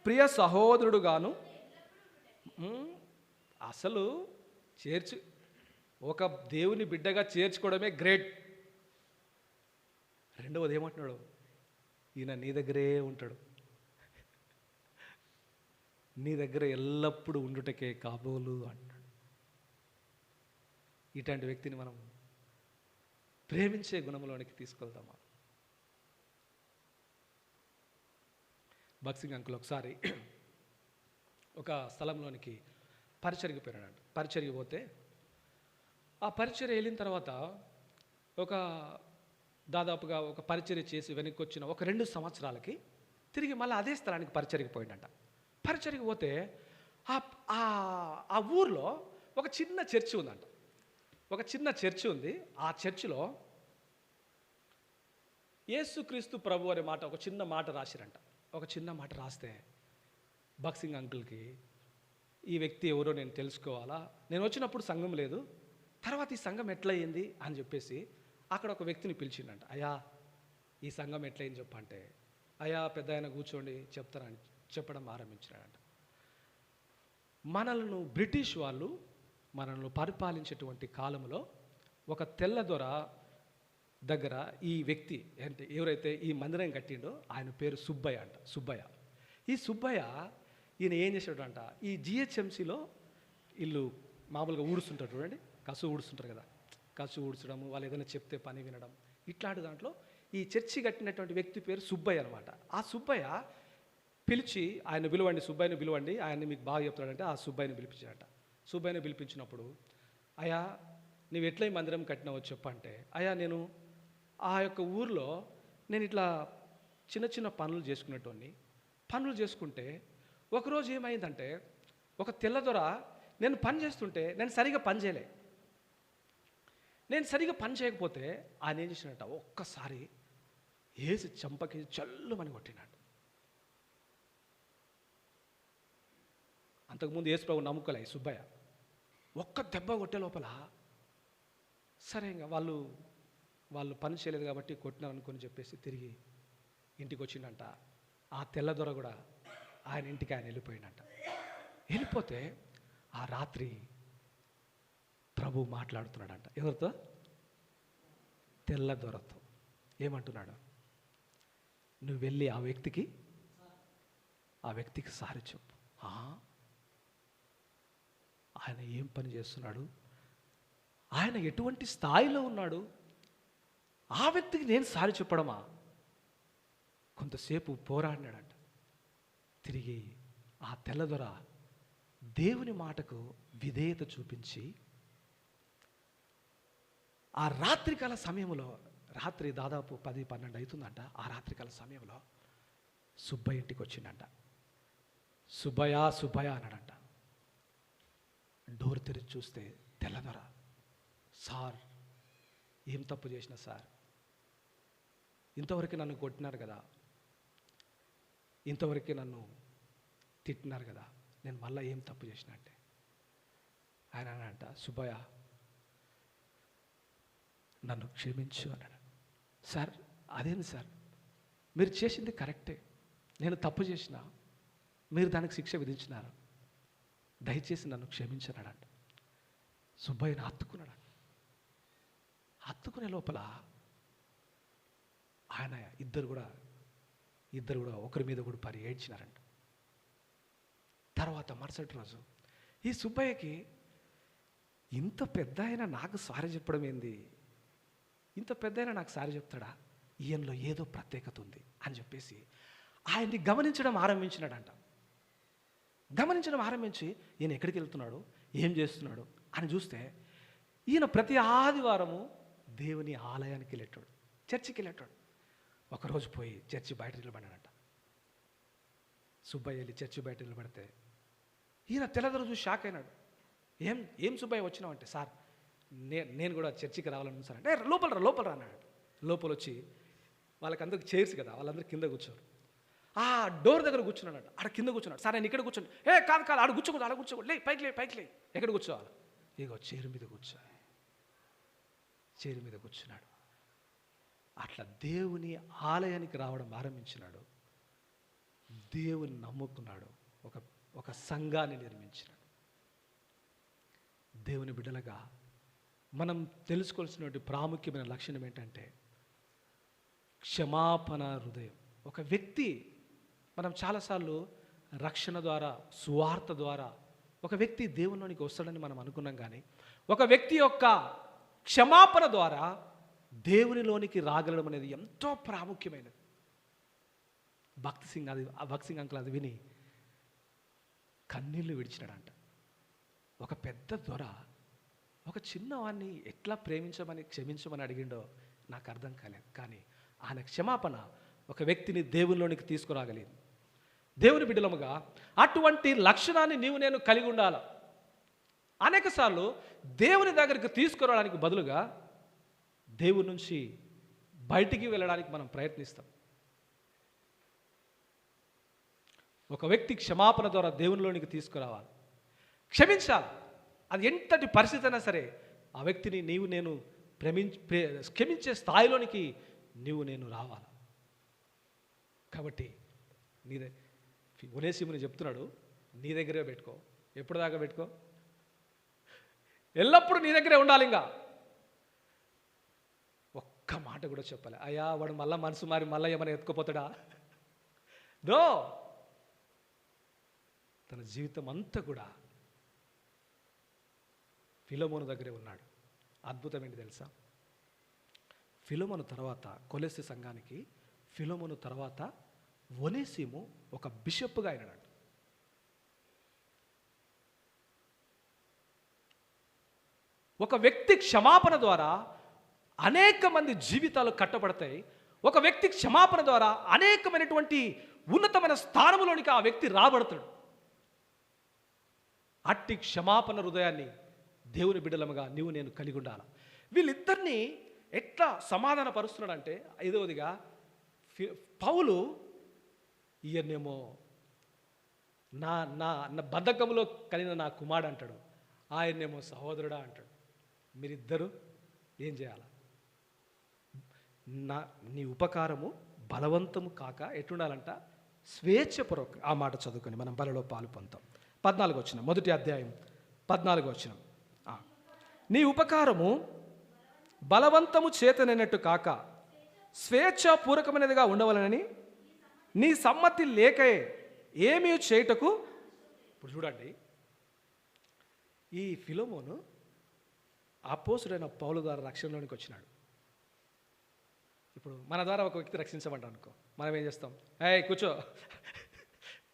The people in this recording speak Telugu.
ప్రియ సహోదరుడుగాను. అసలు చేర్చు ఒక దేవుని బిడ్డగా చేర్చుకోవడమే గ్రేట్. రెండవది ఏమంటున్నాడు, ఈయన నీ దగ్గరే ఉంటాడు, నీ దగ్గర ఎల్లప్పుడూ ఉండుటకే కాబోలు అంటాడు. ఇట్లాంటి వ్యక్తిని మనం ప్రేమించే గుణంలోనికి తీసుకెళ్తామా? భక్సింగ్ అంకుల్ ఒకసారి ఒక స్థలంలోనికి పరిచర్యకి పోయినాడు. పరిచర్యకి పోతే ఆ పరిచర్య వెళ్ళిన తర్వాత దాదాపుగా ఒక పరిచర్య చేసి వెనక్కి వచ్చిన ఒక 2 సంవత్సరాలకి తిరిగి మళ్ళీ అదే స్థలానికి పరిచర్యకి పోయిందంట. పరిచర్యకి పోతే ఆ ఊర్లో ఒక చిన్న చర్చి ఉందంట. ఒక చిన్న చర్చి ఉంది. ఆ చర్చిలో యేసుక్రీస్తు ప్రభు అనే మాట, ఒక చిన్న మాట రాసిరంట. ఒక చిన్న మాట రాస్తే భక్సింగ్ అంకుల్కి ఈ వ్యక్తి ఎవరో నేను తెలుసుకోవాలా, నేను వచ్చినప్పుడు సంఘం లేదు, తర్వాత ఈ సంఘం ఎట్లయింది అని చెప్పేసి అక్కడ ఒక వ్యక్తిని పిలిచిండంట. అయ్యా ఈ సంఘం ఎట్లయింది చెప్పంటే, అయ్యా పెద్ద ఆయన కూర్చోండి చెప్తారని చెప్పడం ఆరంభించాడంట. మనల్ని బ్రిటిష్ వాళ్ళు మనల్ని పరిపాలించేటువంటి కాలంలో ఒక తెల్ల దొర దగ్గర ఈ వ్యక్తి అంటే ఎవరైతే ఈ మందిరం కట్టిండో ఆయన పేరు సుబ్బయ్య అంట. సుబ్బయ్య. ఈ సుబ్బయ్య ఈయన ఏం చేశాడంట, ఈ జిహెచ్ఎంసీలో ఇల్లు మామూలుగా ఊడుస్తుంటారు చూడండి, కసు ఊడుస్తుంటారు కదా, కసు ఊడ్చడము, వాళ్ళు ఏదైనా చెప్తే పని వినడం, ఇట్లాంటి దాంట్లో ఈ చర్చి కట్టినటువంటి వ్యక్తి పేరు సుబ్బయ్య అనమాట. ఆ సుబ్బయ్య పిలిచి ఆయన పిలవండి, సుబ్బయ్యని పిలవండి, ఆయన్ని మీకు బాగా చెప్తాడంటే ఆ సుబ్బయ్యని పిలిపించాడట. సుబ్బయ్యని పిలిపించినప్పుడు, అయ్యా నువ్వు ఎట్లా ఈ మందిరం కట్టినావో చెప్పంటే, అయ్యా నేను ఆ యొక్క ఊర్లో నేను ఇట్లా చిన్న చిన్న పనులు చేసుకునేటోని, పనులు చేసుకుంటే ఒకరోజు ఏమైందంటే ఒక తెల్లదొర నేను పని చేస్తుంటే నేను సరిగా పని చేయలే. నేను సరిగా పని చేయకపోతే ఆయన ఏం చేసినట్ట, ఒక్కసారి ఏసి చంపకి చల్లుమని కొట్టినాడు. అంతకుముందు యేసు ప్రభు నమ్ముకోలే సుబ్బయ్య. ఒక్క దెబ్బ కొట్టే లోపల సరే ఇంకా వాళ్ళు పని చేయలేదు కాబట్టి కొట్టినారు అనుకొని చెప్పేసి తిరిగి ఇంటికి వచ్చిండంట. ఆ తెల్లదొర కూడా ఆయన ఇంటికి ఆయన వెళ్ళిపోయిందంట. వెళ్ళిపోతే ఆ రాత్రి ప్రభు మాట్లాడుతున్నాడంట. ఎవరితో? తెల్లదొరతో. ఏమంటున్నాడు, నువ్వు వెళ్ళి ఆ వ్యక్తికి సారి చెప్పు. ఆయన ఏం పని చేస్తున్నాడు, ఆయన ఎటువంటి స్థాయిలో ఉన్నాడు, ఆ వ్యక్తికి నేను సారి చెప్పడమా? కొంతసేపు పోరాడినాడంట. తిరిగి ఆ తెల్లదొర దేవుని మాటకు విధేయత చూపించి ఆ రాత్రికాల సమయంలో, రాత్రి దాదాపు 10-12 అవుతుందంట, ఆ రాత్రికాల సమయంలో సుబ్బయ్య ఇంటికి వచ్చిండంట. సుబ్బయ్య అన్నాడంట. డోర్ తెరిచి చూస్తే తెల్లదొర, సార్ ఏం తప్పు చేసిన సార్, ఇంతవరకు నన్ను కొట్టినారు కదా, ఇంతవరకు నన్ను తిట్టినారు కదా, నేను మళ్ళీ ఏం తప్పు చేసిన అంటే ఆయన అనంట, సుబ్బయ్య నన్ను క్షమించు అన్నాడు. సార్ అదేంది సార్, మీరు చేసింది కరెక్టే, నేను తప్పు చేసిన, మీరు దానికి శిక్ష విధించినారు, దయచేసి నన్ను క్షమించన్నాడంట. సుబ్బయ్యని హత్తుకున్నాడు. హత్తుకునే లోపల ఆయన ఇద్దరు కూడా ఒకరి మీద కూడా పరి ఏడ్చినారంట. తర్వాత మరుసటి రోజు ఈ సుబ్బయ్యకి ఇంత పెద్ద ఆయన నాకు సారీ చెప్పడం ఏంది, ఇంత పెద్ద ఆయన నాకు సారీ చెప్తాడా, ఈయనలో ఏదో ప్రత్యేకత ఉంది అని చెప్పేసి ఆయన్ని గమనించడం ఆరంభించినాడంట. గమనించడం ఆరంభించి ఈయన ఎక్కడికి వెళ్తున్నాడు, ఏం చేస్తున్నాడు అని చూస్తే ఈయన ప్రతి ఆదివారము దేవుని ఆలయానికి వెళ్ళేటాడు, చర్చికి వెళ్ళేటాడు. ఒకరోజు పోయి చర్చి బయట నిలబడ్డాడంట. సుబ్బయ్య వెళ్ళి చర్చి బయట నిలబడితే ఈయన తెల్లదొర చూసి షాక్ అయినాడు. ఏం సుబ్బయ్య వచ్చినావు అంటే, సార్ నేను కూడా చర్చికి రావాలని సార్ అంటే, లోపల రా అన్నాడు. లోపల వచ్చి వాళ్ళకందరికి చైర్స్ కదా, వాళ్ళందరూ కింద కూర్చోరు. ఆ డోర్ దగ్గర కూర్చున్నాడు. ఆడ కింద కూర్చున్నాడు. సార్ నేను ఇక్కడ కూర్చోండి. కాదు ఆడ కూర్చోకూడదు, లే పైకి లే. ఎక్కడ కూర్చోవాలి? ఇగో చైర్ మీద కూర్చున్నాడు. అట్లా దేవుని ఆలయానికి రావడం ఆరంభించినాడు. దేవుని నమ్ముకున్నాడు, ఒక ఒక సంఘాన్ని నిర్మించినాడు. దేవుని బిడ్డలుగా మనం తెలుసుకోవాల్సినటువంటి ప్రాముఖ్యమైన లక్షణం ఏంటంటే క్షమాపణ హృదయం. ఒక వ్యక్తి, మనం చాలాసార్లు రక్షణ ద్వారా, సువార్త ద్వారా ఒక వ్యక్తి దేవునిలోనికి వస్తాడని మనం అనుకున్నాం, కానీ ఒక వ్యక్తి యొక్క క్షమాపణ ద్వారా దేవునిలోనికి రాగలడం అనేది ఎంతో ప్రాముఖ్యమైనది. భక్తి సింగ్ అంకుల్ అది విని కన్నీళ్లు విడిచినాడంట. ఒక పెద్ద దొర ఒక చిన్నవాడిని ఎట్లా ప్రేమించమని, క్షమించమని అడిగిండో నాకు అర్థం కాలేదు, కానీ ఆయన క్షమాపణ ఒక వ్యక్తిని దేవునిలోనికి తీసుకురాగలిగింది. దేవుని బిడ్డలముగా అటువంటి లక్షణాన్ని నీవు నేను కలిగి ఉండాలి. అనేక సార్లు దేవుని దగ్గరికి తీసుకురావడానికి బదులుగా దేవుని నుంచి బయటికి వెళ్ళడానికి మనం ప్రయత్నిస్తాం. ఒక వ్యక్తి క్షమాపణ ద్వారా దేవునిలోనికి తీసుకురావాలి, క్షమించాలి. అది ఎంతటి పరిస్థితి అయినా సరే ఆ వ్యక్తిని నీవు నేను క్షమించే స్థాయిలోనికి నీవు నేను రావాలి. కాబట్టి ఒనేసిముని చెప్తున్నాడు, నీ దగ్గరే పెట్టుకో. ఎప్పుడు దాకా పెట్టుకో? ఎల్లప్పుడూ నీ దగ్గరే ఉండాలి. ఇంకా ఒక్క మాట కూడా చెప్పాలి, అయ్యా వాడు మళ్ళా మనసు మారి మళ్ళీ ఏమైనా ఎత్తుకుపోతాడా? దో తన జీవితం అంతా కూడా ఫిలోమోను దగ్గరే ఉన్నాడు. అద్భుతం ఏంటి తెలుసా? ఫిలోమోను తర్వాత కొలెస్సీ సంఘానికి ఫిలోమోను తర్వాత ఒనేసిము ఒక బిషప్గా అయినాడు. ఒక వ్యక్తి క్షమాపణ ద్వారా అనేక మంది జీవితాలు కట్టబడతాయి. ఒక వ్యక్తి క్షమాపణ ద్వారా అనేకమైనటువంటి ఉన్నతమైన స్థానంలోనికి ఆ వ్యక్తి రాబడతాడు. అట్టి క్షమాపణ హృదయాన్ని దేవుని బిడ్డలముగా నీవు నేను కలిగి ఉండాలి. వీళ్ళిద్దరినీ ఎట్లా సమాధాన పరుస్తున్నాడంటే, ఐదవదిగా పౌలు ఈయనేమో నా నా నా బద్ధకములో కలిగిన నా కుమారుడు అంటాడు, ఆయన్నేమో సహోదరుడా అంటాడు. మీరిద్దరూ ఏం చేయాలి? నీ ఉపకారము బలవంతము కాక ఎట్లుండాలంట? స్వేచ్ఛపూర్వక. ఆ మాట చదువుకొని మనం బలలో పాలు పొందుతాం. 14 వచనం, మొదటి అధ్యాయం 14 వచనం. నీ ఉపకారము బలవంతము చేతనైనట్టు కాక స్వేచ్ఛాపూర్వకమైనదిగా ఉండవలనని నీ సమ్మతి లేకే ఏమీ చేయుటకు. ఇప్పుడు చూడండి, ఈ ఫిలోమోను అపోస్తుడైన పౌలు ద్వారా రక్షణలోనికి వచ్చినాడు. ఇప్పుడు మన ద్వారా ఒక వ్యక్తి రక్షించమంటాం అనుకో, మనం ఏం చేస్తాం? కూర్చో,